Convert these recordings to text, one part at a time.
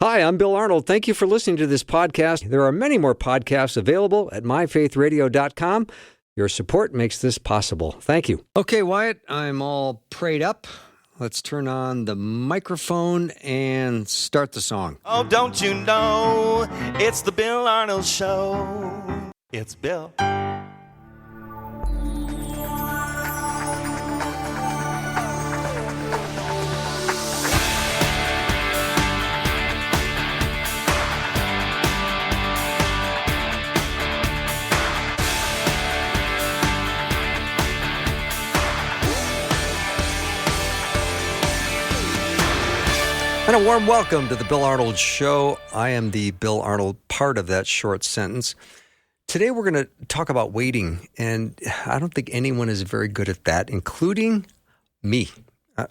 Hi, I'm Bill Arnold. Thank you for listening to this podcast. There are many more podcasts available at myfaithradio.com. Your support makes this possible. Thank you. Okay, Wyatt, I'm all prayed up. Let's turn on the microphone and start the song. Oh, don't you know, it's the Bill Arnold Show. It's Bill. And a warm welcome to the Bill Arnold Show. I am the Bill Arnold part of that short sentence. Today we're going to talk about waiting, and I don't think anyone is very good at that, including me.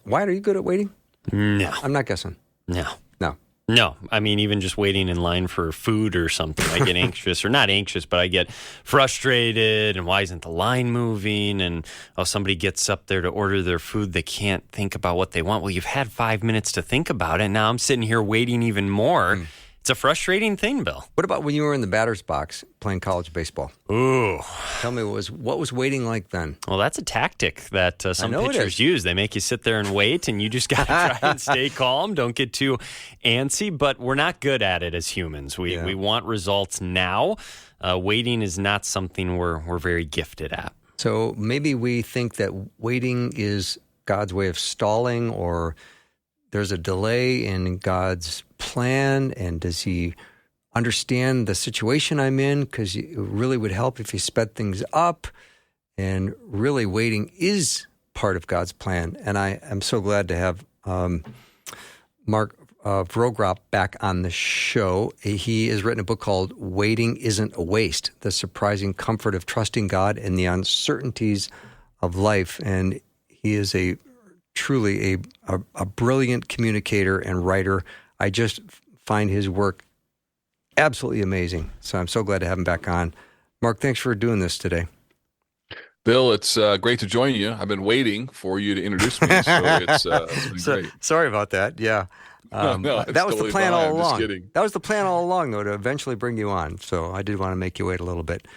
Wyatt, are you good at waiting? No. I'm not guessing. No. I mean, even just waiting in line for food or something, I get anxious, or not anxious, but I get frustrated, and why isn't the line moving? And somebody gets up there to order their food, they can't think about what they want. Well, you've had 5 minutes to think about it, and now I'm sitting here waiting even more. It's a frustrating thing, Bill. What about when you were in the batter's box playing college baseball? Ooh. Tell me, what was waiting like then? Well, that's a tactic that some pitchers use. They make you sit there and wait, and you just got to try and stay calm. Don't get too antsy, but we're not good at it as humans. We want results now. Waiting is not something we're very gifted at. So maybe we think that waiting is God's way of stalling, or there's a delay in God's plan, and does he understand the situation I'm in? Because it really would help if he sped things up, and really waiting is part of God's plan. And I am so glad to have Mark Vroegop back on the show. He has written a book called Waiting Isn't a Waste, The Surprising Comfort of Trusting God in the Uncertainties of Life. And he is truly a brilliant communicator and writer. I just find his work absolutely amazing. So I'm so glad to have him back on. Mark, thanks for doing this today. Bill, it's great to join you. I've been waiting for you to introduce me, so it's been great. Sorry about that. Yeah. No, that was totally the plan fine. all I'm along. just kidding. That was the plan all along, though, to eventually bring you on. So I did want to make you wait a little bit.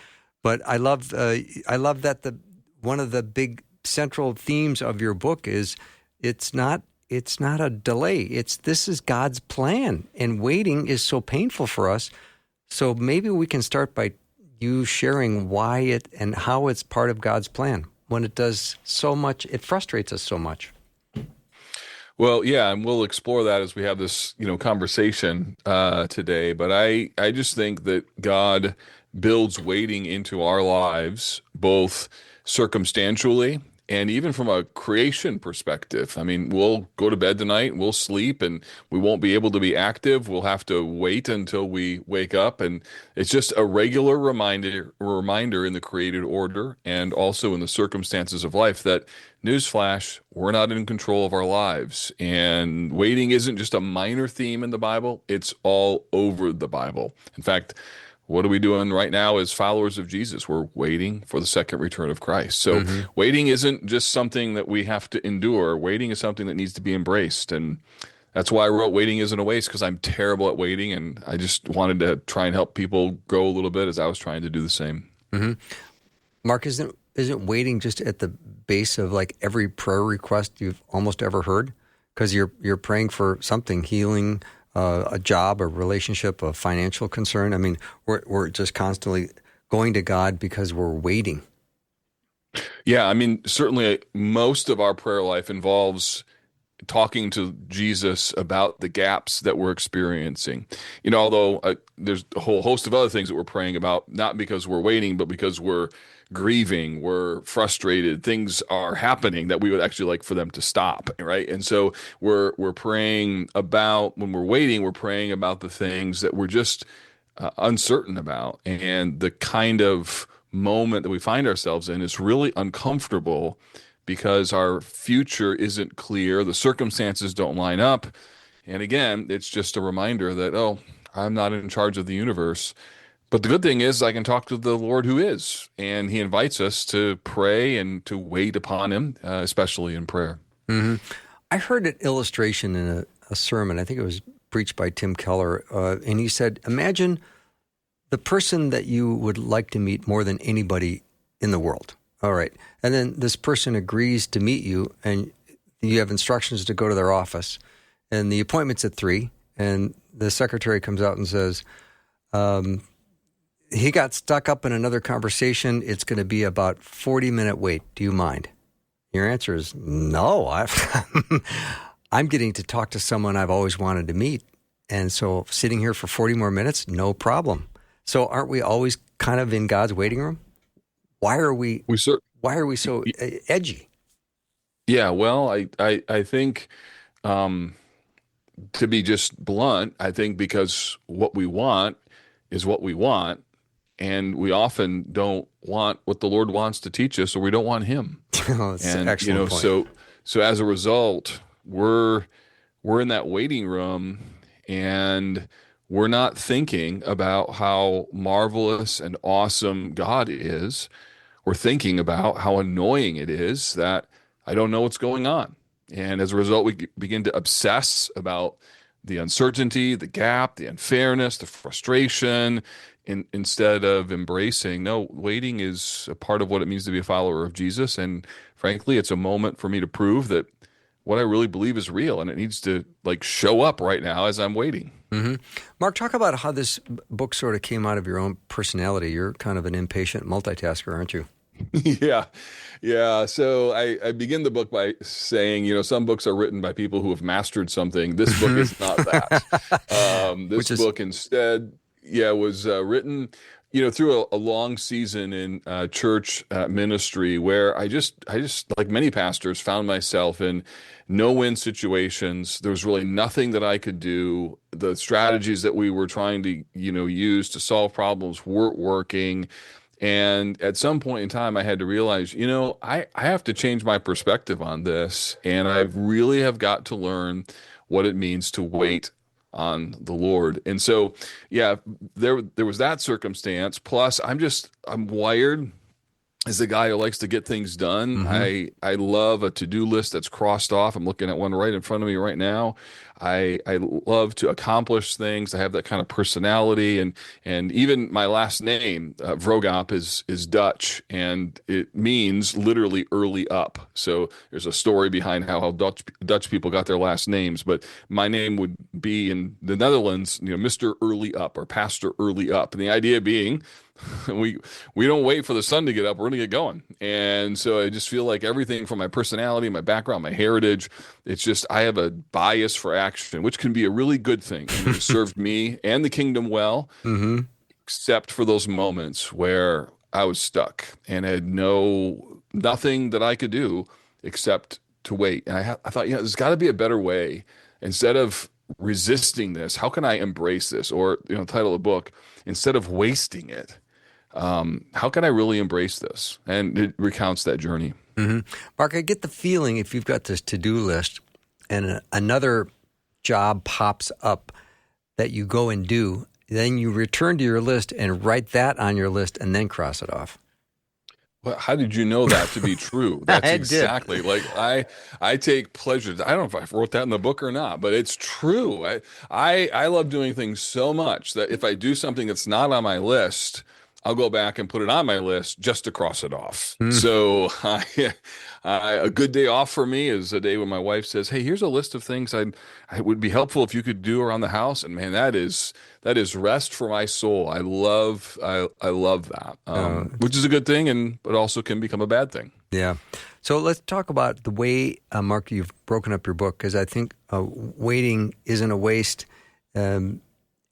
But I love that one of the big central themes of your book is it's not a delay. This is God's plan, and waiting is so painful for us. So maybe we can start by you sharing why it and how it's part of God's plan when it does so much. It frustrates us so much. Well, yeah, and we'll explore that as we have this, conversation today. But I just think that God builds waiting into our lives, both circumstantially and even from a creation perspective. I mean, we'll go to bed tonight, we'll sleep, and we won't be able to be active. We'll have to wait until we wake up. And it's just a regular reminder in the created order and also in the circumstances of life that, newsflash, we're not in control of our lives. And waiting isn't just a minor theme in the Bible, it's all over the Bible. In fact, what are we doing right now as followers of Jesus? We're waiting for the second return of Christ. So waiting isn't just something that we have to endure. Waiting is something that needs to be embraced. And that's why I wrote Waiting Isn't a Waste, because I'm terrible at waiting. And I just wanted to try and help people grow a little bit as I was trying to do the same. Mm-hmm. Mark, isn't waiting just at the base of like every prayer request you've almost ever heard? Because you're praying for something, healing, a job, a relationship, a financial concern. I mean, we're just constantly going to God because we're waiting. Yeah, I mean, certainly most of our prayer life involves talking to Jesus about the gaps that we're experiencing. Although there's a whole host of other things that we're praying about, not because we're waiting, but because we're grieving, we're frustrated, things are happening that we would actually like for them to stop, right? And so we're praying about, when we're waiting, we're praying about the things that we're just uncertain about. And the kind of moment that we find ourselves in is really uncomfortable because our future isn't clear, the circumstances don't line up. And again, it's just a reminder that, I'm not in charge of the universe. But the good thing is I can talk to the Lord who is, and he invites us to pray and to wait upon him, especially in prayer. Mm-hmm. I heard an illustration in a sermon. I think it was preached by Tim Keller, and he said, imagine the person that you would like to meet more than anybody in the world. All right. And then this person agrees to meet you, and you have instructions to go to their office, and the appointment's at 3:00, and the secretary comes out and says, he got stuck up in another conversation. It's going to be about 40-minute wait. Do you mind? Your answer is no. I'm getting to talk to someone I've always wanted to meet. And so sitting here for 40 more minutes, no problem. So aren't we always kind of in God's waiting room? Why are we so edgy? Yeah, well, I think, to be just blunt, I think because what we want is what we want, and we often don't want what the Lord wants to teach us, or we don't want Him. Oh, that's an excellent point. So as a result, we're in that waiting room, and we're not thinking about how marvelous and awesome God is. We're thinking about how annoying it is that I don't know what's going on. And as a result, we begin to obsess about the uncertainty, the gap, the unfairness, the frustration, instead of embracing, no, waiting is a part of what it means to be a follower of Jesus. And frankly, it's a moment for me to prove that what I really believe is real, and it needs to show up right now as I'm waiting. Mm-hmm. Mark, talk about how this book sort of came out of your own personality. You're kind of an impatient multitasker, aren't you? Yeah. So I begin the book by saying, some books are written by people who have mastered something. This book is not that. This book instead, was written, through a long season in church ministry, where I just like many pastors found myself in no-win situations. There was really nothing that I could do. The strategies that we were trying to, use to solve problems weren't working. And at some point in time, I had to realize, I have to change my perspective on this. And I really have got to learn what it means to wait on the Lord. And so, there was that circumstance. Plus, I'm wired as a guy who likes to get things done. Mm-hmm. I love a to-do list that's crossed off. I'm looking at one right in front of me right now. I love to accomplish things. I have that kind of personality, and even my last name, Vroegop, is Dutch, and it means literally early up. So there's a story behind how Dutch people got their last names, but my name would be in the Netherlands, Mr. Early Up or Pastor Early Up, and the idea being, we don't wait for the sun to get up. We're going to get going. And so I just feel like everything from my personality, my background, my heritage, it's just I have a bias for action, which can be a really good thing. And it served me and the kingdom well, Mm-hmm. except for those moments where I was stuck and had nothing that I could do except to wait. And I thought, there's got to be a better way. Instead of resisting this, how can I embrace this? Or, the title of the book, instead of wasting it, how can I really embrace this? And it recounts that journey. Mm-hmm. Mark, I get the feeling if you've got this to-do list and another job pops up that you go and do, then you return to your list and write that on your list and then cross it off. Well, how did you know that to be true? That's exactly I take pleasure. I don't know if I wrote that in the book or not, but it's true. I love doing things so much that if I do something that's not on my list, I'll go back and put it on my list just to cross it off. So a good day off for me is a day when my wife says, "Hey, here's a list of things I would be helpful if you could do around the house." And man, that is rest for my soul. I love that, which is a good thing, but also can become a bad thing. Yeah. So let's talk about the way, Mark, you've broken up your book, because I think waiting isn't a waste.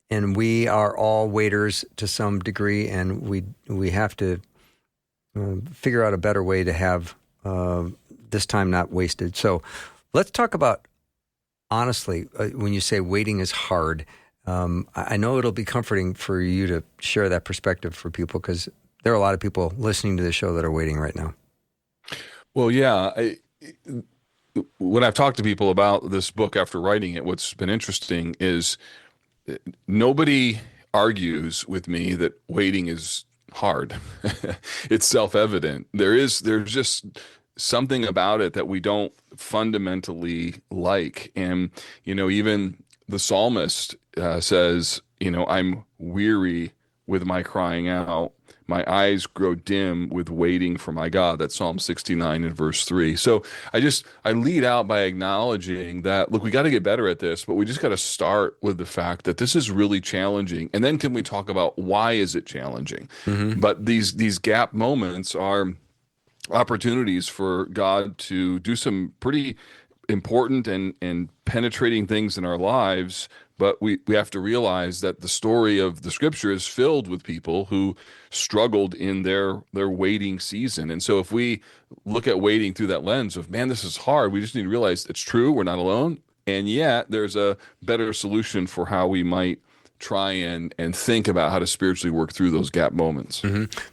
And we are all waiters to some degree, and we have to figure out a better way to have this time not wasted. So let's talk about, honestly, when you say waiting is hard, I know it'll be comforting for you to share that perspective for people, because there are a lot of people listening to the show that are waiting right now. Well, yeah. When I've talked to people about this book after writing it, what's been interesting is nobody argues with me that waiting is hard. It's self-evident. There's just something about it that we don't fundamentally like. And, even the psalmist says, I'm weary with my crying out. My eyes grow dim with waiting for my God. That's Psalm 69 and verse 3. So I lead out by acknowledging that, look, we got to get better at this, but we just got to start with the fact that this is really challenging. And then can we talk about why is it challenging? But these gap moments are opportunities for God to do some pretty important and penetrating things in our lives. But we have to realize that the story of the scripture is filled with people who struggled in their waiting season. And so if we look at waiting through that lens of, man, this is hard, we just need to realize it's true, we're not alone. And yet there's a better solution for how we might try and think about how to spiritually work through those gap moments.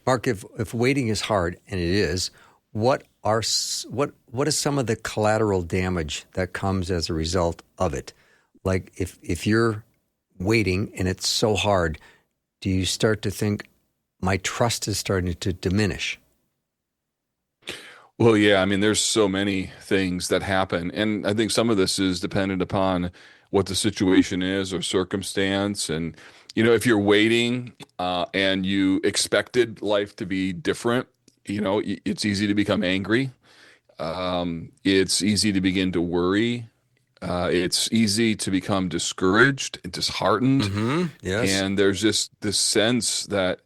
Mark, if waiting is hard, and it is, what is some of the collateral damage that comes as a result of it? Like if you're waiting and it's so hard, do you start to think my trust is starting to diminish? Well, yeah, I mean, there's so many things that happen. And I think some of this is dependent upon what the situation is or circumstance. And, if you're waiting and you expected life to be different, it's easy to become angry. It's easy to begin to worry. It's easy to become discouraged and disheartened. Yes. And there's just this sense that,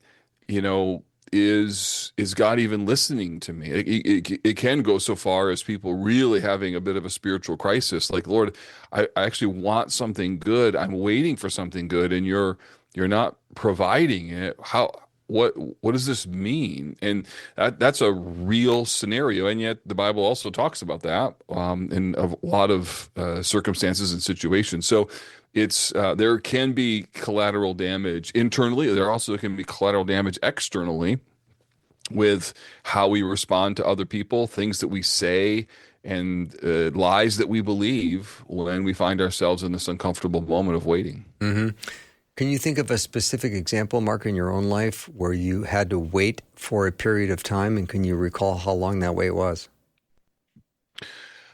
is God even listening to me? It can go so far as people really having a bit of a spiritual crisis. Like, Lord, I actually want something good. I'm waiting for something good, and you're not providing it. What does this mean? And that's a real scenario. And yet the Bible also talks about that in a lot of circumstances and situations. So it's there can be collateral damage internally. There also can be collateral damage externally with how we respond to other people, things that we say, and lies that we believe when we find ourselves in this uncomfortable moment of waiting. Can you think of a specific example, Mark, in your own life where you had to wait for a period of time, and can you recall how long that wait was?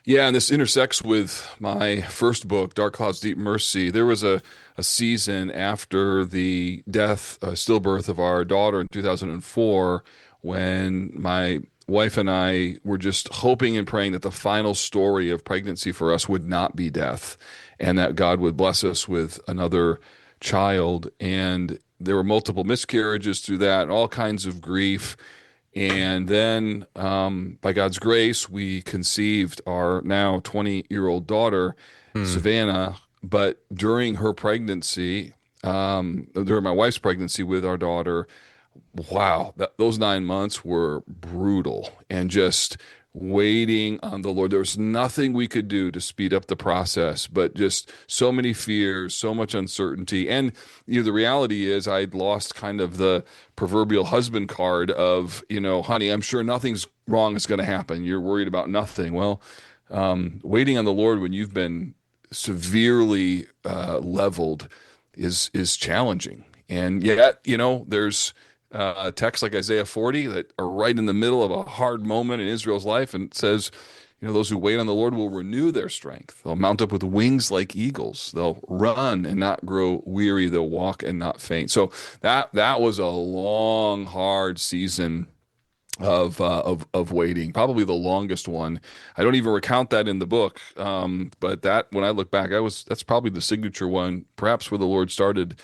Yeah, and this intersects with my first book, Dark Clouds, Deep Mercy. There was a season after the stillbirth of our daughter in 2004 when my wife and I were just hoping and praying that the final story of pregnancy for us would not be death and that God would bless us with another child. And there were multiple miscarriages through that and all kinds of grief. And then by God's grace, we conceived our now 20-year-old daughter, Savannah. But during her pregnancy, during my wife's pregnancy with our daughter, wow, those 9 months were brutal and just waiting on the Lord. There was nothing we could do to speed up the process, but just so many fears, so much uncertainty. And the reality is I'd lost kind of the proverbial husband card of, honey, I'm sure nothing's wrong is going to happen. You're worried about nothing. Well, waiting on the Lord when you've been severely leveled is challenging. And yet, there's texts like Isaiah 40 that are right in the middle of a hard moment in Israel's life, and it says, those who wait on the Lord will renew their strength. They'll mount up with wings like eagles. They'll run and not grow weary. They'll walk and not faint. So that was a long, hard season of waiting, probably the longest one. I don't even recount that in the book, but that when I look back, that's probably the signature one, perhaps where the Lord started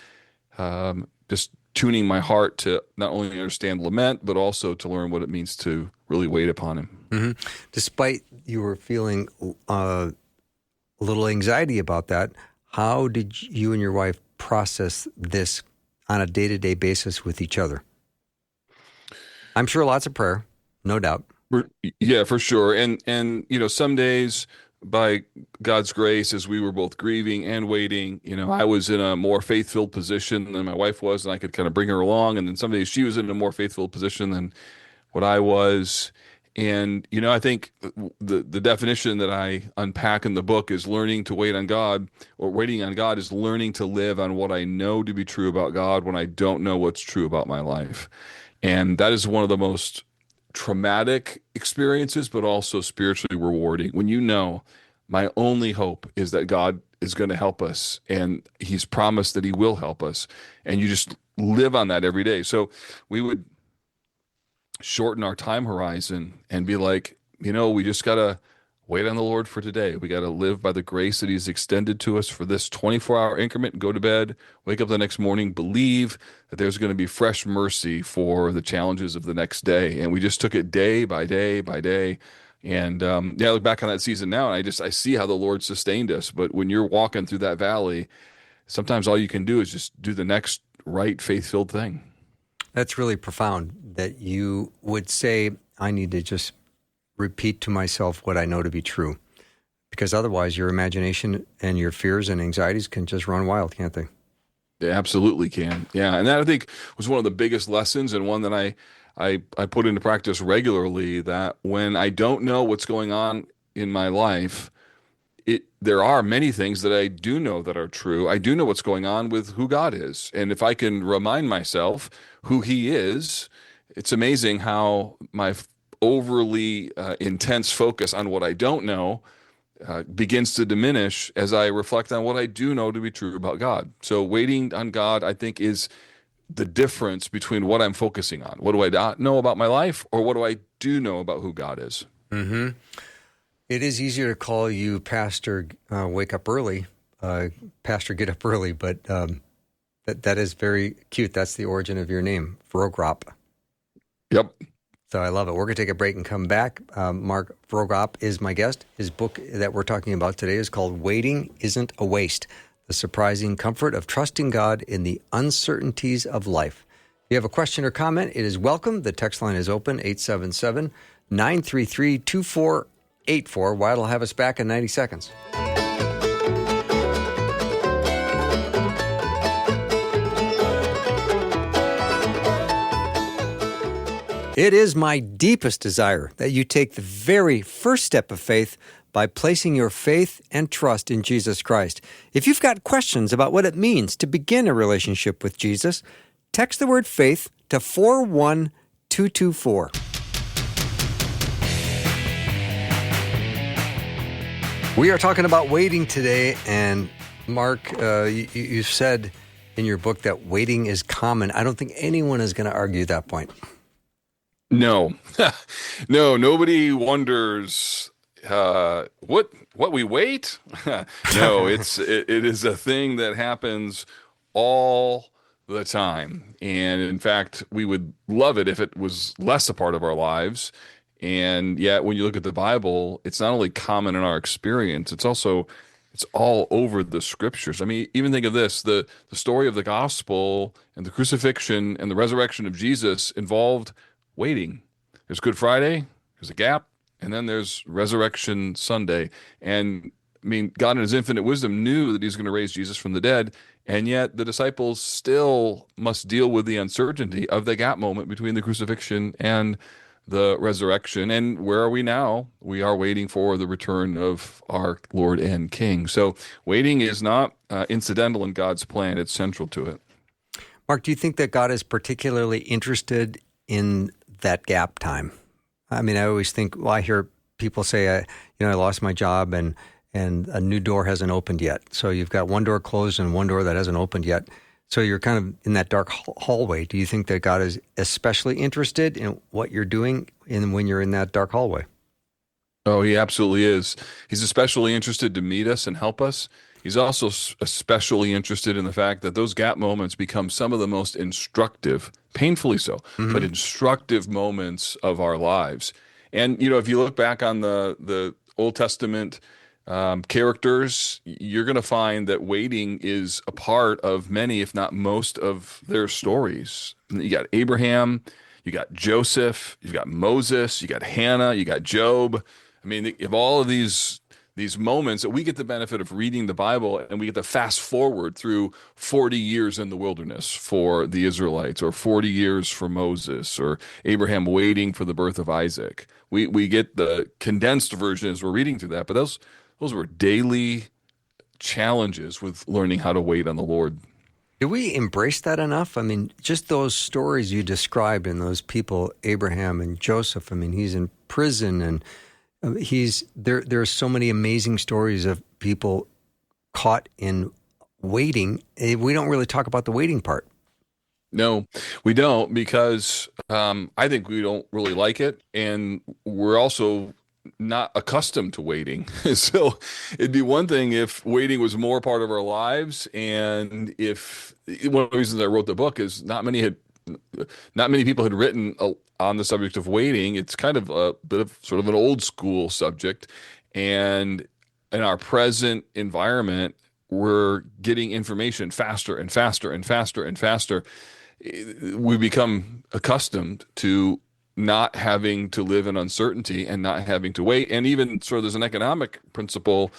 just tuning my heart to not only understand lament, but also to learn what it means to really wait upon him. Despite you were feeling a little anxiety about that, how did you and your wife process this on a day-to-day basis with each other? I'm sure lots of prayer, no doubt. Yeah, for sure. And some days, by God's grace, as we were both grieving and waiting, I was in a more faith-filled position than my wife was, and I could kind of bring her along. And then some days she was in a more faith-filled position than what I was. And, I think the definition that I unpack in the book is learning to wait on God, or waiting on God is learning to live on what I know to be true about God when I don't know what's true about my life. And that is one of the most traumatic experiences, but also spiritually rewarding when my only hope is that God is going to help us, and he's promised that he will help us. And you just live on that every day. So we would shorten our time horizon and be like, we just got to wait on the Lord for today. We got to live by the grace that he's extended to us for this 24-hour increment, go to bed, wake up the next morning, believe that there's going to be fresh mercy for the challenges of the next day. And we just took it day by day by day. And I look back on that season now, and I see how the Lord sustained us. But when you're walking through that valley, sometimes all you can do is just do the next right faith-filled thing. That's really profound that you would say, I need to just repeat to myself what I know to be true. Because otherwise your imagination and your fears and anxieties can just run wild, can't they? They absolutely can. Yeah. And that, I think, was one of the biggest lessons, and one that I put into practice regularly, that when I don't know what's going on in my life, there are many things that I do know that are true. I do know what's going on with who God is. And if I can remind myself who he is, it's amazing how my overly intense focus on what I don't know begins to diminish as I reflect on what I do know to be true about God. So waiting on God, I think, is the difference between what I'm focusing on. What do I not know about my life, or what do I do know about who God is? Mm-hmm. It is easier to call you Pastor Wake Up Early, Pastor Get Up Early, but that is very cute. That's the origin of your name, Vroegop. Yep. So I love it. We're going to take a break and come back. Mark Vroegop is my guest. His book that we're talking about today is called Waiting Isn't a Waste: The Surprising Comfort of Trusting God in the Uncertainties of Life. If you have a question or comment, it is welcome. The text line is open, 877-933-2484. Wyatt will have us back in 90 seconds. It is my deepest desire that you take the very first step of faith by placing your faith and trust in Jesus Christ. If you've got questions about what it means to begin a relationship with Jesus, text the word faith to 41224. We are talking about waiting today, and Mark, you said in your book that waiting is common. I don't think anyone is going to argue that point. No, no, nobody wonders what we wait. No, it is a thing that happens all the time, and in fact, we would love it if it was less a part of our lives. And yet, when you look at the Bible, it's not only common in our experience, it's all over the scriptures. I mean, even think of this, the story of the gospel and the crucifixion and the resurrection of Jesus involved waiting. There's Good Friday, there's a gap, and then there's Resurrection Sunday. And I mean, God in his infinite wisdom knew that he's going to raise Jesus from the dead, and yet the disciples still must deal with the uncertainty of the gap moment between the crucifixion and the resurrection. And where are we now? We are waiting for the return of our Lord and King. So waiting is not incidental in God's plan. It's central to it. Mark, do you think that God is particularly interested in that gap time? I mean, I always think, well, I hear people say, I lost my job and a new door hasn't opened yet. So you've got one door closed and one door that hasn't opened yet. So you're kind of in that dark hallway. Do you think that God is especially interested in what you're doing when you're in that dark hallway? Oh, he absolutely is. He's especially interested to meet us and help us. He's also especially interested in the fact that those gap moments become some of the most instructive, painfully so, but instructive moments of our lives. And, if you look back on the Old Testament characters, you're going to find that waiting is a part of many, if not most, of their stories. You got Abraham, you got Joseph, you got Moses, you got Hannah, you got Job. I mean, if all of these moments that we get the benefit of reading the Bible, and we get to fast forward through 40 years in the wilderness for the Israelites, or 40 years for Moses, or Abraham waiting for the birth of Isaac. We get the condensed version as we're reading through that, but those were daily challenges with learning how to wait on the Lord. Do we embrace that enough? I mean, just those stories you described and those people, Abraham and Joseph, I mean, he's in prison and there are so many amazing stories of people caught in waiting. We don't really talk about the waiting part. No, we don't, because I think we don't really like it, and we're also not accustomed to waiting. So it'd be one thing if waiting was more part of our lives, and if one of the reasons I wrote the book is not many people had written on the subject of waiting. It's kind of a bit of sort of an old school subject, and in our present environment, we're getting information faster and faster and faster and faster. We become accustomed to not having to live in uncertainty and not having to wait. And even sort of there's an economic principle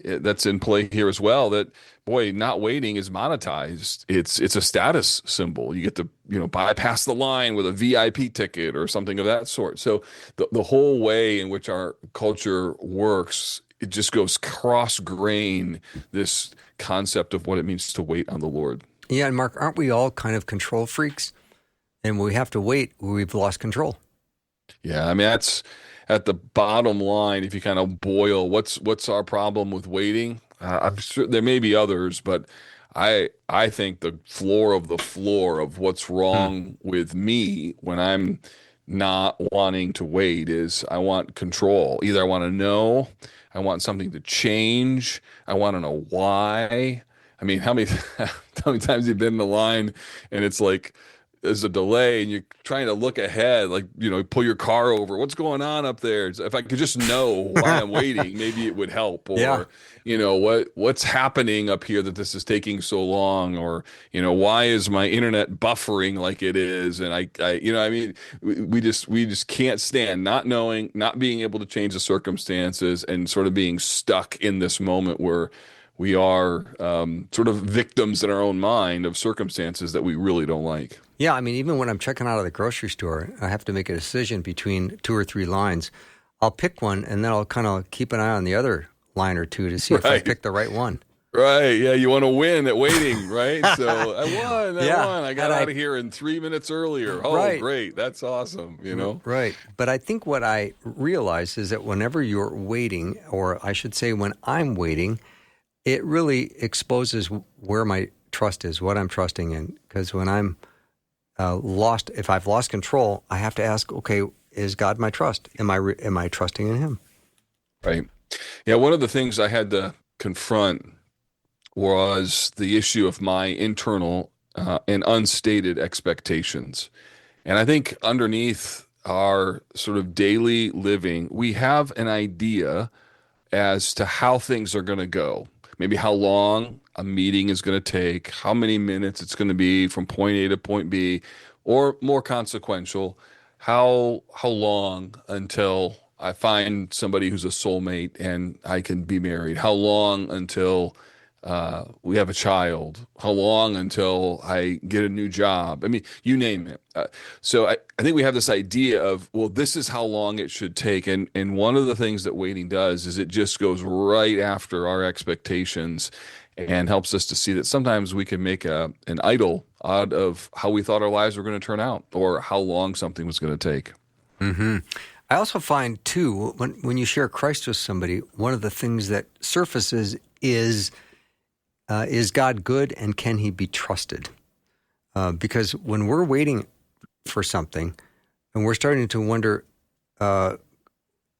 that's in play here as well, that boy, not waiting is monetized. It's a status symbol. You get to, bypass the line with a VIP ticket or something of that sort. So the whole way in which our culture works, it just goes cross-grain this concept of what it means to wait on the Lord. Yeah, and Mark, aren't we all kind of control freaks? And when we have to wait, we've lost control. Yeah, I mean, that's at the bottom line. If you kind of boil what's our problem with waiting, I'm sure there may be others, but I think the floor of what's wrong with me when I'm not wanting to wait is I want control. Either I want to know, I want something to change, I want to know why. I mean, how many times you've been in the line and it's like there's a delay and you're trying to look ahead, like, pull your car over. What's going on up there? If I could just know why I'm waiting, maybe it would help. Or, Yeah. What's happening up here that this is taking so long? Or, why is my internet buffering like it is? And we just can't stand not knowing, not being able to change the circumstances, and sort of being stuck in this moment where we are sort of victims in our own mind of circumstances that we really don't like. Yeah, I mean, even when I'm checking out of the grocery store, I have to make a decision between 2 or 3 lines. I'll pick one, and then I'll kind of keep an eye on the other line or two to see if I picked the right one. Right. Yeah. You want to win at waiting, right? So I won. I got out of here in 3 minutes earlier. Oh, Right. Great. That's awesome. Right. But I think what I realize is that whenever you're waiting, or I should say when I'm waiting, it really exposes where my trust is, what I'm trusting in. Because when I'm lost, if I've lost control, I have to ask, okay, is God my trust? Am I trusting in Him? Right. Yeah. One of the things I had to confront was the issue of my internal and unstated expectations. And I think underneath our sort of daily living, we have an idea as to how things are going to go. Maybe how long a meeting is going to take, how many minutes it's going to be from point A to point B, or more consequential, how long until I find somebody who's a soulmate and I can be married, how long until we have a child, how long until I get a new job. I mean, you name it. So I think we have this idea of, well, this is how long it should take. And one of the things that waiting does is it just goes right after our expectations and helps us to see that sometimes we can make an idol out of how we thought our lives were going to turn out or how long something was going to take. Mm-hmm. I also find, too, when you share Christ with somebody, one of the things that surfaces is God good, and can He be trusted? Because when we're waiting for something and we're starting to wonder,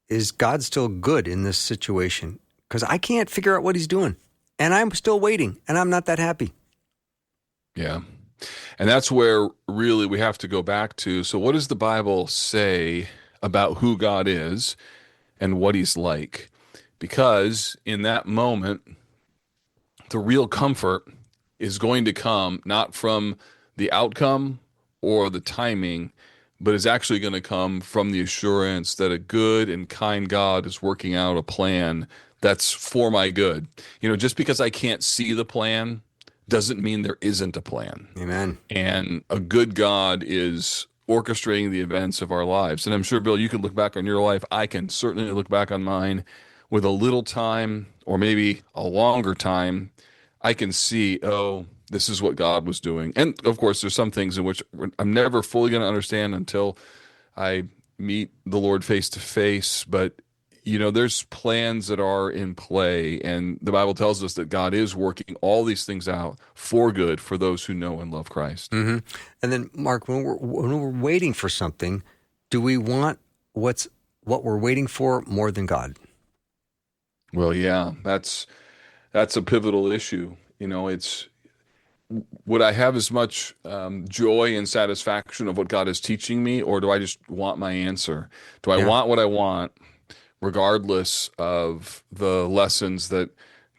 is God still good in this situation? Because I can't figure out what He's doing, and I'm still waiting, and I'm not that happy. Yeah. And that's where really we have to go back to. So what does the Bible say about who God is and what He's like? Because in that moment, the real comfort is going to come not from the outcome or the timing, but is actually going to come from the assurance that a good and kind God is working out a plan that's for my good. Just because I can't see the plan doesn't mean there isn't a plan. Amen. And a good God is orchestrating the events of our lives. And I'm sure, Bill, you can look back on your life. I can certainly look back on mine with a little time or maybe a longer time. I can see, oh, this is what God was doing. And of course, there's some things in which I'm never fully going to understand until I meet the Lord face to face. But there's plans that are in play, and the Bible tells us that God is working all these things out for good for those who know and love Christ. And then, Mark, when we're waiting for something, do we want what we're waiting for more than God? Well, yeah, that's a pivotal issue. It's would I have as much joy and satisfaction of what God is teaching me, or do I just want my answer? Do I want what I want, regardless of the lessons that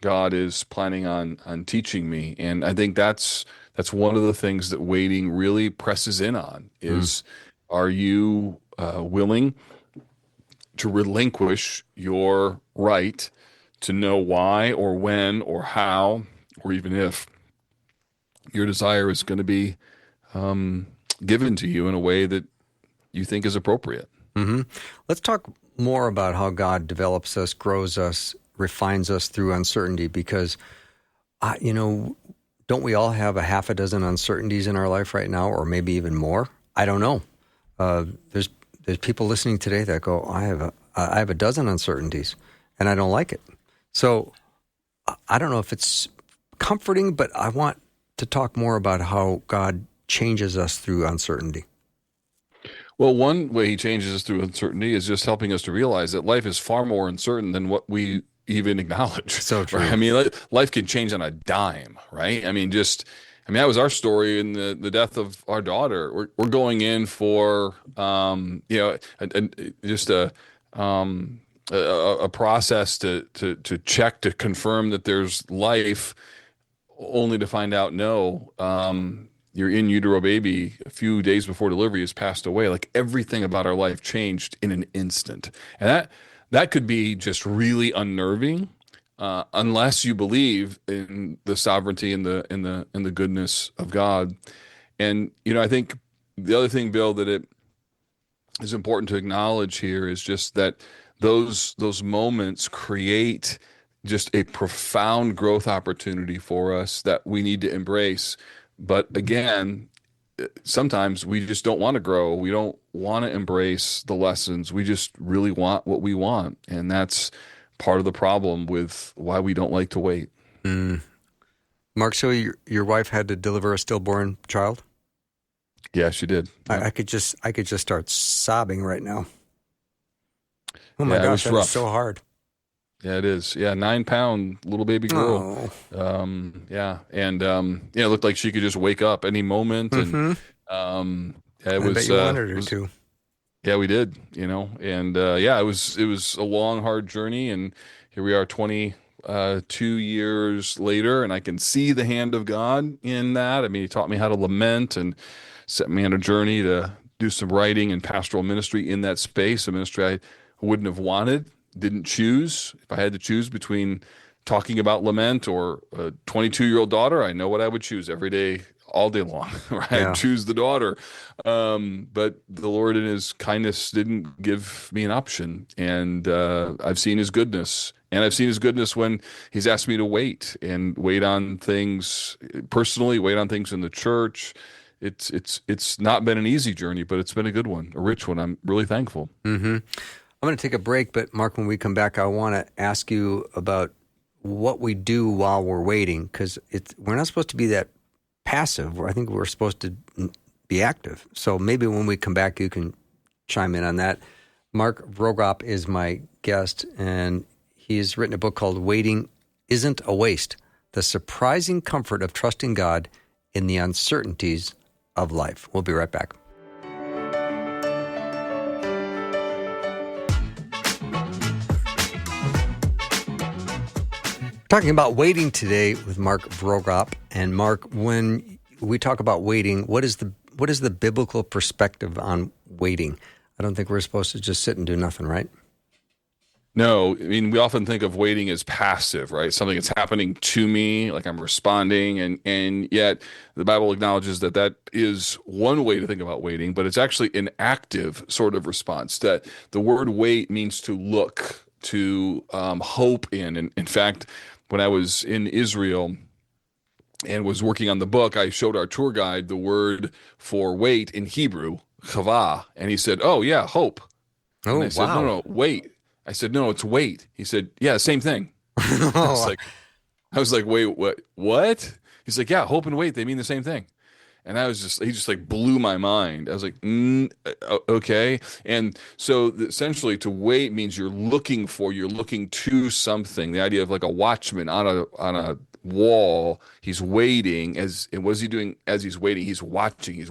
God is planning on teaching me? And I think that's one of the things that waiting really presses in on is, are you willing to relinquish your right to know why or when or how or even if your desire is going to be given to you in a way that you think is appropriate? Let's talk more about how God develops us, grows us, refines us through uncertainty, because, don't we all have a half a dozen uncertainties in our life right now, or maybe even more? I don't know. There's people listening today that go, I have a dozen uncertainties, and I don't like it. So I don't know if it's comforting, but I want to talk more about how God changes us through uncertainty. Well, one way he changes us through uncertainty is just helping us to realize that life is far more uncertain than what we even acknowledge. So true. Right? I mean, life can change on a dime, right? I mean, that was our story in the death of our daughter. We're going in for, just a process to check to confirm that there's life, only to find out no. Your in utero baby a few days before delivery has passed away. Like, everything about our life changed in an instant, and that could be just really unnerving, unless you believe in the sovereignty and the goodness of God. And I think the other thing, Bill, that it is important to acknowledge here is just that those moments create just a profound growth opportunity for us that we need to embrace. But again, sometimes we just don't want to grow. We don't want to embrace the lessons. We just really want what we want. And that's part of the problem with why we don't like to wait. Mark, so your wife had to deliver a stillborn child? Yeah, she did. I could just start sobbing right now. Oh my gosh, that rough. was so hard. Yeah, it is. Yeah, 9-pound little baby girl. Oh. And it looked like she could just wake up any moment. And I bet you wanted her to. Yeah, we did. And it was a long, hard journey, and here we are, 22 years later, and I can see the hand of God in that. I mean, he taught me how to lament and set me on a journey to do some writing and pastoral ministry in that space, a ministry I wouldn't have wanted. Didn't choose. If I had to choose between talking about lament or a 22-year-old daughter, I know what I would choose every day, all day long. Right? Yeah. I'd choose the daughter. But the Lord in his kindness didn't give me an option. And I've seen his goodness. And I've seen his goodness when he's asked me to wait on things personally, wait on things in the church. It's not been an easy journey, but it's been a good one, a rich one. I'm really thankful. I'm going to take a break, but Mark, when we come back, I want to ask you about what we do while we're waiting, because we're not supposed to be that passive. I think we're supposed to be active. So maybe when we come back, you can chime in on that. Mark Vroegop is my guest, and he's written a book called Waiting Isn't a Waste: The Surprising Comfort of Trusting God in the Uncertainties of Life. We'll be right back. Talking about waiting today with Mark Vroegop. And Mark, when we talk about waiting, what is the biblical perspective on waiting? I don't think we're supposed to just sit and do nothing, right? No, I mean, we often think of waiting as passive, right? Something that's happening to me, like I'm responding, and yet the Bible acknowledges that is one way to think about waiting, but it's actually an active sort of response. That the word wait means to look, to hope in. And in fact, when I was in Israel and was working on the book, I showed our tour guide the word for wait in Hebrew, chavah, and he said, "Oh yeah, hope." Oh, and I said, wow. No, wait. I said, no, it's wait. He said, yeah, same thing. I was Oh, like, I was like, wait, what? What? He's like, yeah, hope and wait, they mean the same thing. And he just like blew my mind. I was like, okay. And so essentially to wait means you're looking to something. The idea of like a watchman on a wall, he's waiting and what is he doing as he's waiting? He's watching.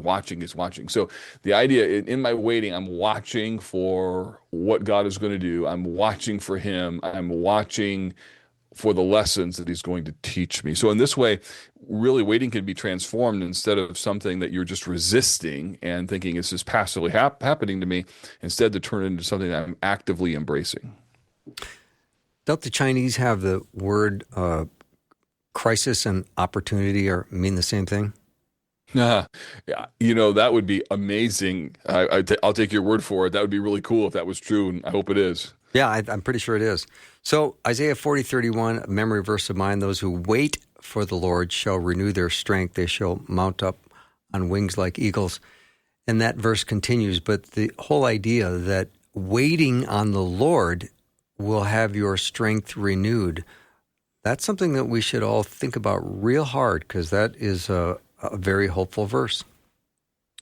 So the idea in my waiting, I'm watching for what God is going to do. I'm watching for him. I'm watching for the lessons that he's going to teach me. So in this way, really waiting can be transformed instead of something that you're just resisting and thinking it's just passively happening to me, instead to turn it into something that I'm actively embracing. don't the Chinese have the word crisis and opportunity or mean the same thing? Yeah, that would be amazing. I'll take your word for it. That would be really cool if that was true, and I hope it is. Yeah, I'm pretty sure it is. So Isaiah 40:31, a memory verse of mine, those who wait for the Lord shall renew their strength. They shall mount up on wings like eagles. And that verse continues, but the whole idea that waiting on the Lord will have your strength renewed, that's something that we should all think about real hard, because that is a very hopeful verse.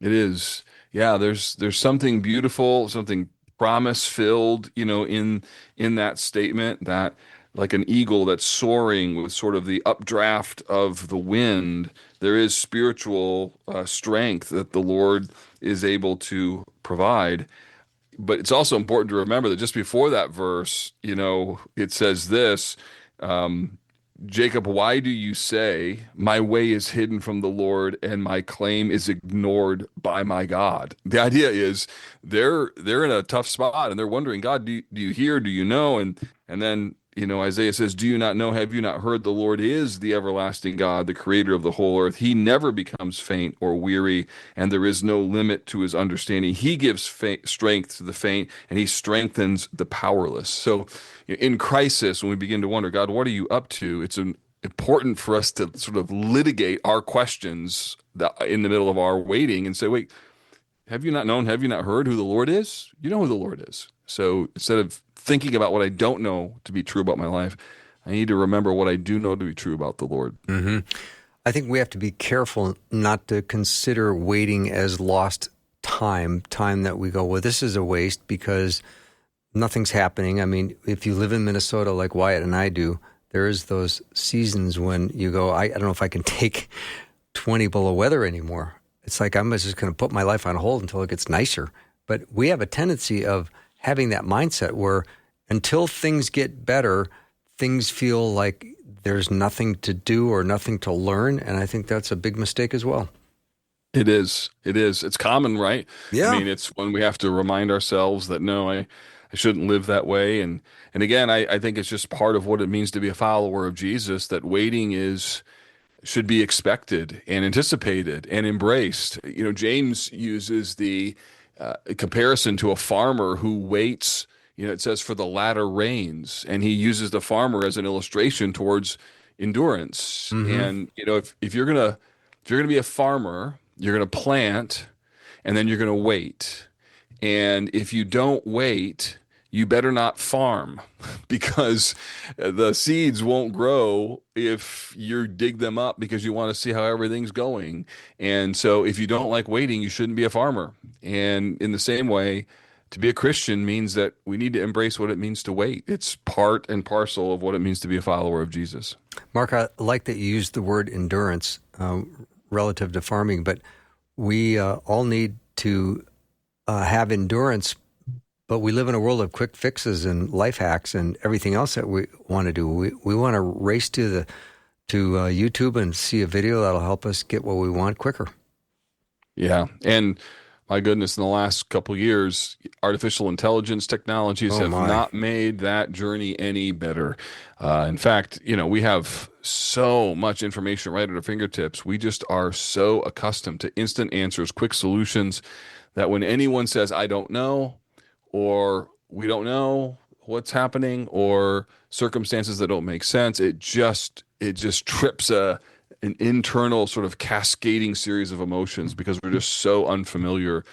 It is. Yeah, there's something beautiful, something promise filled, in that statement, that like an eagle that's soaring with sort of the updraft of the wind, there is spiritual strength that the Lord is able to provide. But it's also important to remember that just before that verse, it says this, Jacob, why do you say, my way is hidden from the Lord and my claim is ignored by my God? The idea is they're in a tough spot and they're wondering, God, do you hear? Do you know? And then, Isaiah says, do you not know? Have you not heard? The Lord is the everlasting God, the creator of the whole earth. He never becomes faint or weary, and there is no limit to his understanding. He gives strength to the faint, and he strengthens the powerless. So in crisis, when we begin to wonder, God, what are you up to? It's important for us to sort of litigate our questions in the middle of our waiting and say, wait, have you not known? Have you not heard who the Lord is? You know who the Lord is. So instead of thinking about what I don't know to be true about my life, I need to remember what I do know to be true about the Lord. Mm-hmm. I think we have to be careful not to consider waiting as lost time that we go, well, this is a waste because nothing's happening. I mean, if you live in Minnesota like Wyatt and I do, there is those seasons when you go, I don't know if I can take 20 below weather anymore. It's like I'm just going to put my life on hold until it gets nicer. But we have a tendency of having that mindset where until things get better, things feel like there's nothing to do or nothing to learn. And I think that's a big mistake as well. It is. It's common, right? Yeah. I mean, it's when we have to remind ourselves that, no, I shouldn't live that way. And again, I think it's just part of what it means to be a follower of Jesus, that waiting should be expected and anticipated and embraced. James uses the comparison to a farmer who waits. It says for the latter rains, and he uses the farmer as an illustration towards endurance. Mm-hmm. And if you're gonna be a farmer, you're gonna plant, and then you're gonna wait. And if you don't wait, you better not farm, because the seeds won't grow if you dig them up because you want to see how everything's going. And so if you don't like waiting, you shouldn't be a farmer. And in the same way, to be a Christian means that we need to embrace what it means to wait. It's part and parcel of what it means to be a follower of Jesus. Mark, I like that you used the word endurance relative to farming, but we all need to have endurance. But we live in a world of quick fixes and life hacks and everything else that we want to do. We want to race to YouTube and see a video that'll help us get what we want quicker. Yeah, and my goodness, in the last couple of years, artificial intelligence technologies have not made that journey any better. In fact, we have so much information right at our fingertips. We just are so accustomed to instant answers, quick solutions, that when anyone says, I don't know, or we don't know what's happening, or circumstances that don't make sense, it just trips an internal sort of cascading series of emotions, because we're just so unfamiliar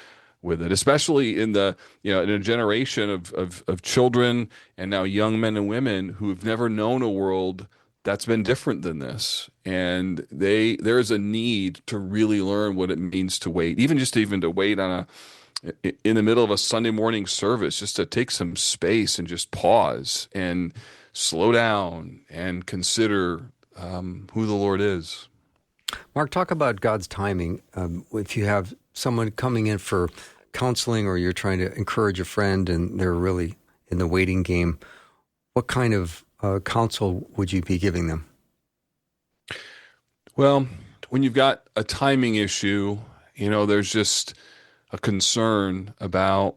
with it, especially in the, in a generation of children and now young men and women who've never known a world that's been different than this. And there is a need to really learn what it means to wait, even to wait in the middle of a Sunday morning service, just to take some space and just pause and slow down and consider who the Lord is. Mark, talk about God's timing. If you have someone coming in for counseling, or you're trying to encourage a friend and they're really in the waiting game, what kind of counsel would you be giving them? Well, when you've got a timing issue, there's just a concern about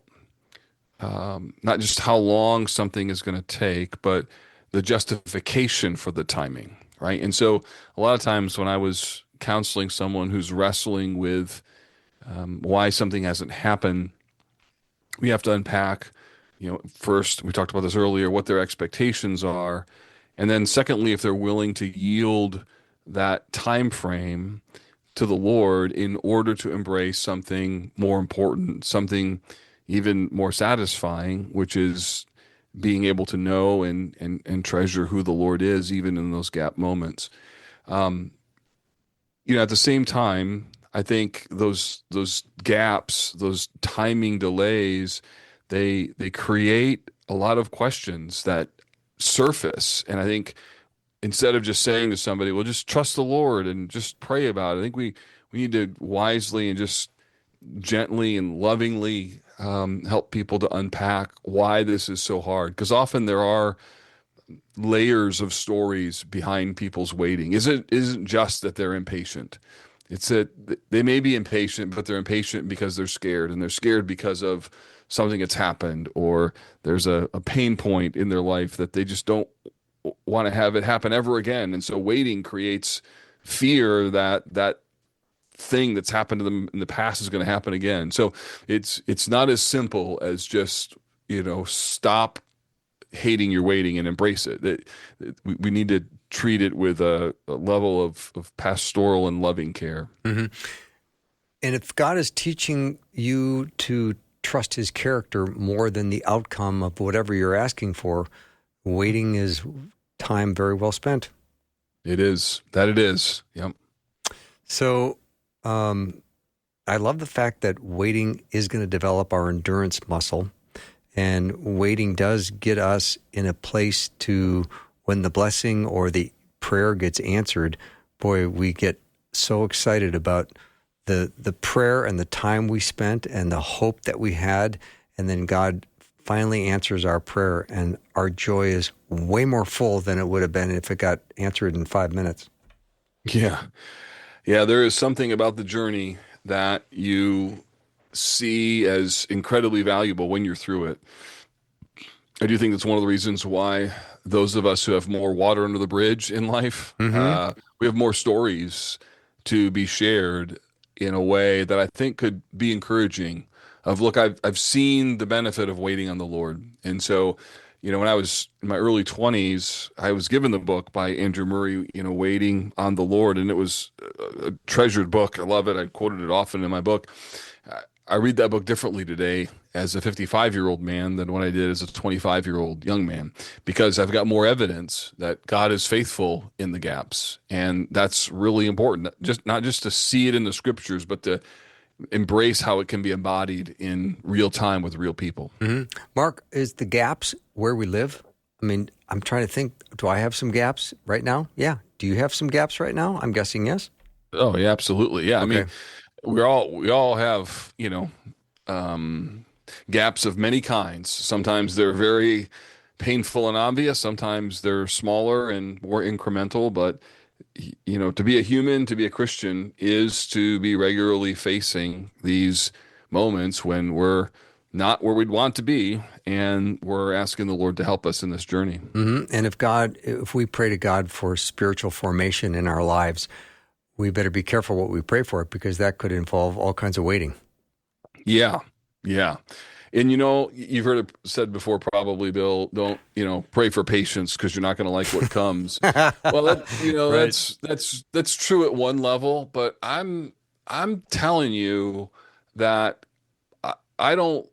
not just how long something is going to take, but the justification for the timing, right? And so a lot of times when I was counseling someone who's wrestling with why something hasn't happened, we have to unpack, first, we talked about this earlier, what their expectations are. And then secondly, if they're willing to yield that time frame to the Lord in order to embrace something more important, something even more satisfying, which is being able to know and treasure who the Lord is, even in those gap moments. At the same time, I think those gaps, those timing delays, they create a lot of questions that surface. And I think instead of just saying to somebody, well, just trust the Lord and just pray about it, I think we need to wisely and just gently and lovingly help people to unpack why this is so hard. Because often there are layers of stories behind people's waiting. Isn't just that they're impatient. It's that they may be impatient, but they're impatient because they're scared, and they're scared because of something that's happened, or there's a pain point in their life that they just don't want to have it happen ever again. And so waiting creates fear that thing that's happened to them in the past is going to happen again. So it's not as simple as just, stop hating your waiting and embrace it. We need to treat it with a level of pastoral and loving care. Mm-hmm. And if God is teaching you to trust his character more than the outcome of whatever you're asking for, waiting is time very well spent. It is. That it is. Yep. So I love the fact that waiting is going to develop our endurance muscle. And waiting does get us in a place to, when the blessing or the prayer gets answered, boy, we get so excited about the prayer and the time we spent and the hope that we had. And then God finally answers our prayer, and our joy is way more full than it would have been if it got answered in 5 minutes. Yeah. Yeah, there is something about the journey that you see as incredibly valuable when you're through it. I do think that's one of the reasons why those of us who have more water under the bridge in life, we have more stories to be shared in a way that I think could be encouraging of, look, I've seen the benefit of waiting on the Lord. And so, when I was in my early 20s, I was given the book by Andrew Murray, Waiting on the Lord. And it was a treasured book. I love it. I quoted it often in my book. I read that book differently today as a 55-year-old man than what I did as a 25-year-old young man, because I've got more evidence that God is faithful in the gaps. And that's really important, not just to see it in the scriptures, but to embrace how it can be embodied in real time with real people. Mm-hmm. Mark, is the gaps where we live? I mean, I'm trying to think, do I have some gaps right now? Yeah. Do you have some gaps right now? I'm guessing yes. Oh, yeah, absolutely. Yeah. Okay. I mean, we all have, gaps of many kinds. Sometimes they're very painful and obvious. Sometimes they're smaller and more incremental, but to be a human, to be a Christian, is to be regularly facing these moments when we're not where we'd want to be, and we're asking the Lord to help us in this journey. Mm-hmm. And if we pray to God for spiritual formation in our lives, we better be careful what we pray for, because that could involve all kinds of waiting. Yeah. Yeah. And you've heard it said before, probably, Bill, don't, pray for patience because you're not going to like what comes. Well, right. that's true at one level, but I'm telling you that I don't.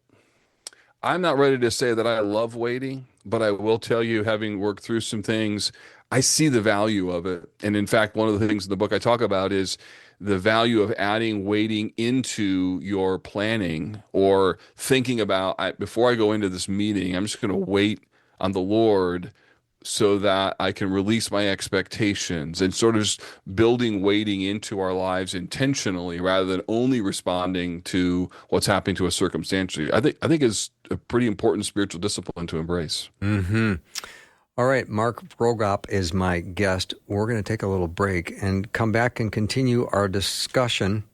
I'm not ready to say that I love waiting, but I will tell you, having worked through some things, I see the value of it. And in fact, one of the things in the book I talk about is the value of adding waiting into your planning, or thinking about, before I go into this meeting, I'm just going to wait on the Lord so that I can release my expectations, and sort of just building waiting into our lives intentionally rather than only responding to what's happening to us circumstantially. I think is a pretty important spiritual discipline to embrace. Mm-hmm. All right, Mark Vroegop is my guest. We're going to take a little break and come back and continue our discussion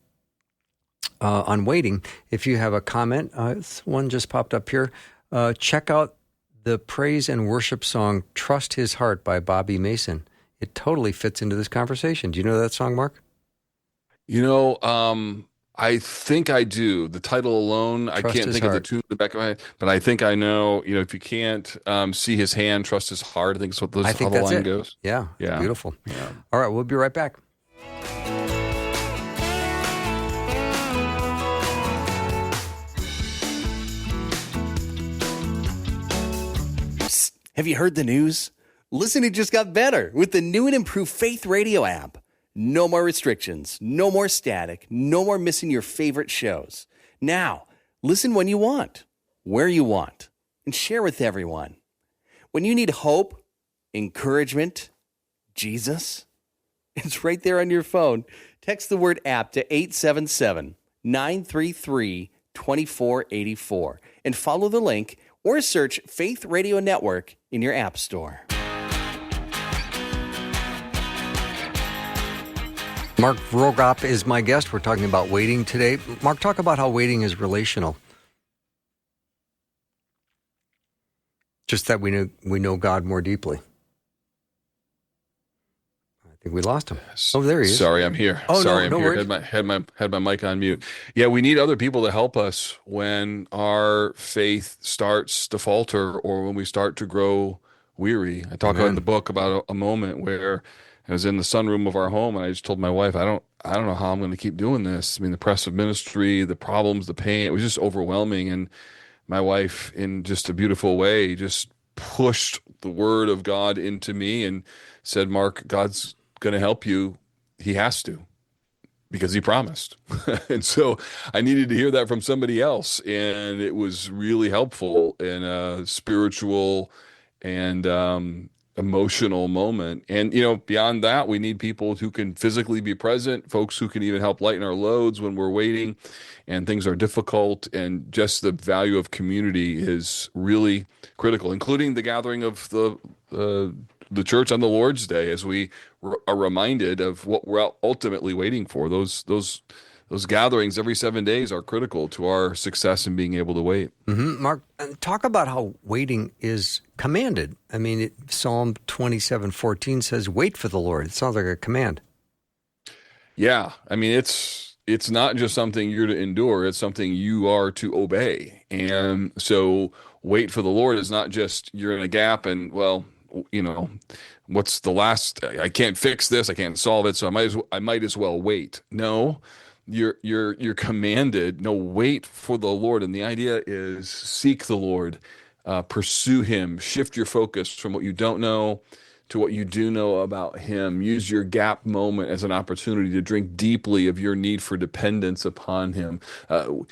on waiting. If you have a comment, one just popped up here. Check out the praise and worship song "Trust His Heart" by Bobby Mason. It totally fits into this conversation. Do you know that song, Mark? I think I do. The title alone, I Trust can't His think of the Heart. tune in the back of my head, but I think I know. If you can't see his hand, trust his heart. I think that's I how think the that's line it. goes. Yeah, Yeah. beautiful. Yeah. All right, we'll be right back. Psst, have you heard the news? Listening just got better with the new and improved Faith Radio app. No more restrictions, no more static, no more missing your favorite shows. Now, listen when you want, where you want, and share with everyone. When you need hope, encouragement, Jesus, it's right there on your phone. Text the word app to 877-933-2484 and follow the link, or search Faith Radio Network in your app store. Mark Vroegop is my guest. We're talking about waiting today. Mark, talk about how waiting is relational. Just that we know God more deeply. I think we lost him. Oh, there he is. Sorry, I'm here. Oh, Sorry, no I'm here. worries. Had my mic on mute. Yeah, we need other people to help us when our faith starts to falter, or when we start to grow weary. I talk about in the book about a moment where I was in the sunroom of our home, and I just told my wife, I don't know how I'm going to keep doing this. I mean, the press of ministry, the problems, the pain, it was just overwhelming. And my wife, in just a beautiful way, just pushed the word of God into me and said, Mark, God's going to help you. He has to, because he promised. And so I needed to hear that from somebody else. And it was really helpful in a spiritual and emotional moment. And, beyond that, we need people who can physically be present, folks who can even help lighten our loads when we're waiting and things are difficult. And just the value of community is really critical, including the gathering of the church on the Lord's Day, as we are reminded of what we're ultimately waiting for. Those gatherings every 7 days are critical to our success in being able to wait. Mm-hmm. Mark, talk about how waiting is commanded. I mean, Psalm 27:14 says, "Wait for the Lord." It sounds like a command. Yeah, I mean, it's not just something you're to endure; it's something you are to obey. And so, wait for the Lord is not just you're in a gap and, well, what's the last? I can't fix this. I can't solve it. So I might as well wait. No, you're commanded. No, wait for the Lord. And the idea is seek the Lord, pursue Him, shift your focus from what you don't know to what you do know about Him. Use your gap moment as an opportunity to drink deeply of your need for dependence upon Him. The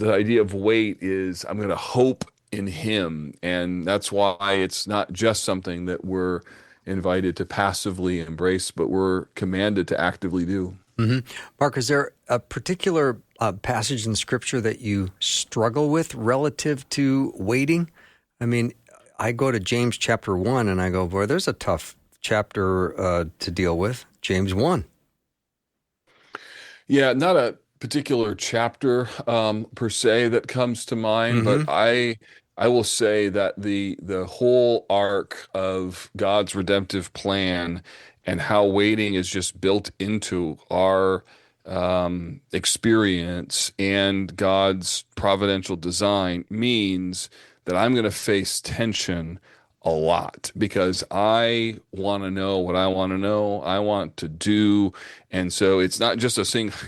idea of wait is I'm going to hope in Him, and that's why it's not just something that we're invited to passively embrace, but we're commanded to actively do. Mm-hmm. Mark, is there a particular passage in Scripture that you struggle with relative to waiting? I mean, I go to James chapter 1 and I go, boy, there's a tough chapter to deal with. James 1. Yeah, not a particular chapter per se that comes to mind, Mm-hmm. but I will say that the whole arc of God's redemptive plan and how waiting is just built into our experience and God's providential design means that I'm going to face tension a lot because I want to know what I want to know. I want to do. And so it's not just a single,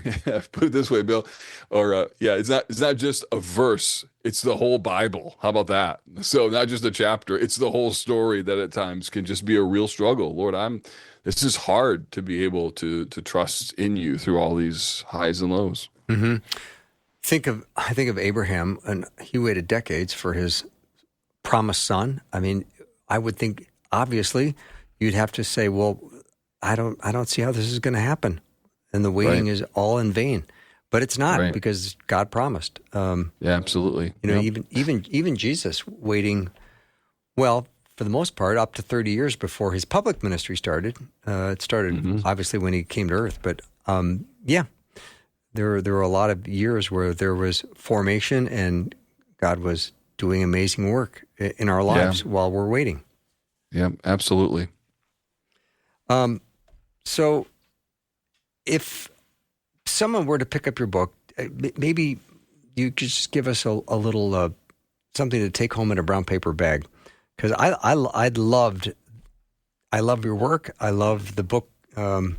put it this way, Bill, or it's not just a verse. It's the whole Bible. How about that? So not just a chapter, it's the whole story that at times can just be a real struggle. Lord, this is hard to be able to trust in you through all these highs and lows. Mm-hmm. I think of Abraham, and he waited decades for his promised son. I mean, I would think obviously you'd have to say, well, I don't see how this is going to happen, and the waiting is all in vain. But it's not because God promised. Yeah, absolutely. Even Jesus waiting, well, for the most part, up to 30 years before his public ministry started. It started obviously when he came to earth, but there were a lot of years where there was formation and God was doing amazing work in our lives while we're waiting. Yeah, absolutely. So if someone were to pick up your book, maybe you could just give us a little something to take home in a brown paper bag, because I love your work. I love the book, and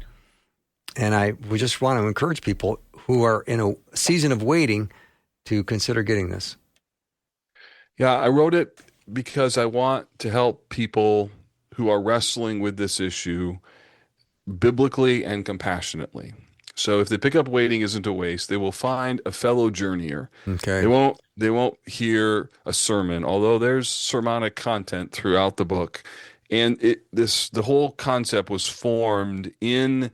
we just want to encourage people who are in a season of waiting to consider getting this. Yeah, I wrote it because I want to help people who are wrestling with this issue biblically and compassionately. So if they pick up Waiting Isn't a Waste, they will find a fellow journeyer. Okay. They won't hear a sermon, although there's sermonic content throughout the book. And the whole concept was formed in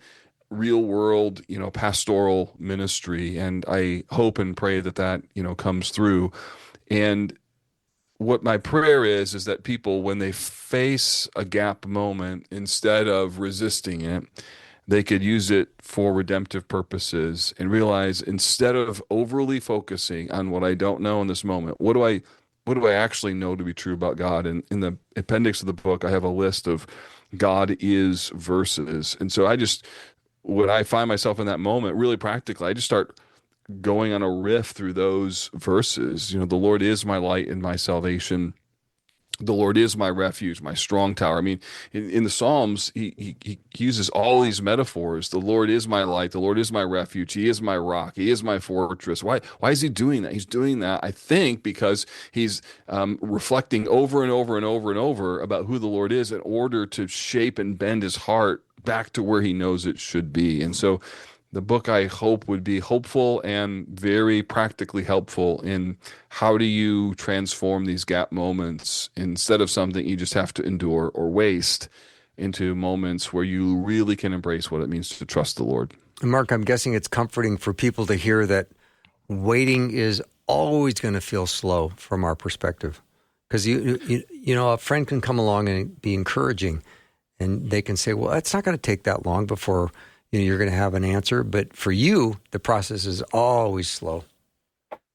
real world, pastoral ministry. And I hope and pray that comes through. And what my prayer is that people, when they face a gap moment, instead of resisting it, they could use it for redemptive purposes and realize, instead of overly focusing on what I don't know in this moment, what do I actually know to be true about God? And in the appendix of the book, I have a list of God is verses. And so when I find myself in that moment, really practically, I just start going on a riff through those verses. The Lord is my light and my salvation. The Lord is my refuge, my strong tower. I mean, in the Psalms, he uses all these metaphors. The Lord is my light. The Lord is my refuge. He is my rock. He is my fortress. Why is he doing that? He's doing that, I think, because he's reflecting over and over and over and over about who the Lord is in order to shape and bend his heart back to where he knows it should be. And so the book, I hope, would be hopeful and very practically helpful in how do you transform these gap moments, instead of something you just have to endure or waste, into moments where you really can embrace what it means to trust the Lord. And Mark, I'm guessing it's comforting for people to hear that waiting is always going to feel slow from our perspective. Because a friend can come along and be encouraging, and they can say, well, it's not going to take that long before you're going to have an answer. But for you, the process is always slow.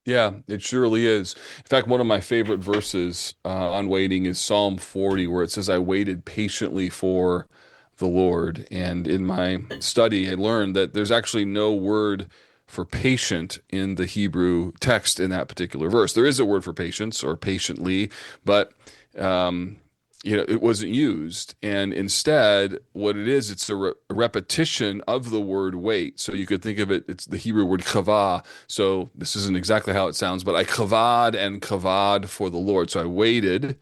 Yeah, it surely is. In fact, one of my favorite verses on waiting is Psalm 40, where it says, I waited patiently for the Lord. And in my study, I learned that there's actually no word for patient in the Hebrew text in that particular verse. There is a word for patience or patiently, but it wasn't used. And instead, what it is, it's a repetition of the word wait. So you could think of it, it's the Hebrew word kavah. So this isn't exactly how it sounds, but I kavad and kavad for the Lord. So I waited.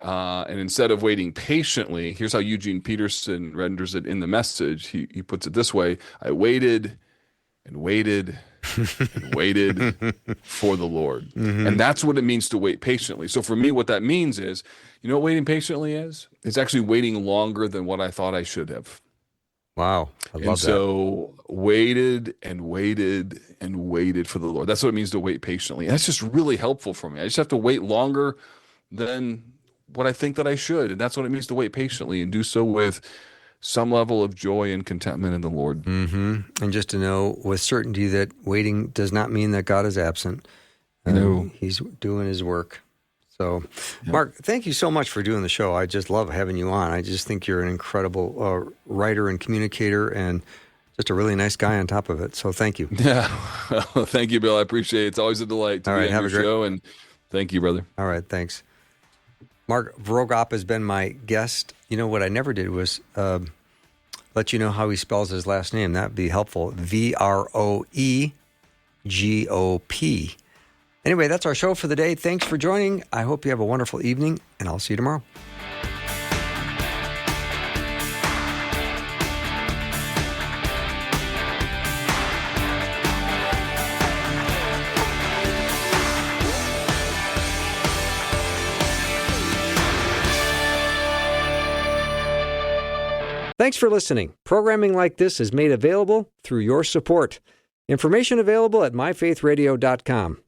And instead of waiting patiently, here's how Eugene Peterson renders it in the Message. He puts it this way: I waited and waited and waited for the Lord. Mm-hmm. And that's what it means to wait patiently. So for me, what that means is, what waiting patiently is? It's actually waiting longer than what I thought I should have. Wow. I love that. So waited and waited and waited for the Lord. That's what it means to wait patiently. And that's just really helpful for me. I just have to wait longer than what I think that I should. And that's what it means to wait patiently, and do so with some level of joy and contentment in the Lord. Mm-hmm. And just to know with certainty that waiting does not mean that God is absent. No. He's doing his work. So, Mark, thank you so much for doing the show. I just love having you on. I just think you're an incredible writer and communicator, and just a really nice guy on top of it. So thank you. Yeah. Well, thank you, Bill. I appreciate it. It's always a delight to be on your show. And thank you, brother. All right. Thanks. Mark Vroegop has been my guest. You know, what I never did was let you know how he spells his last name. That would be helpful. Vroegop. Anyway, that's our show for the day. Thanks for joining. I hope you have a wonderful evening, and I'll see you tomorrow. Thanks for listening. Programming like this is made available through your support. Information available at myfaithradio.com.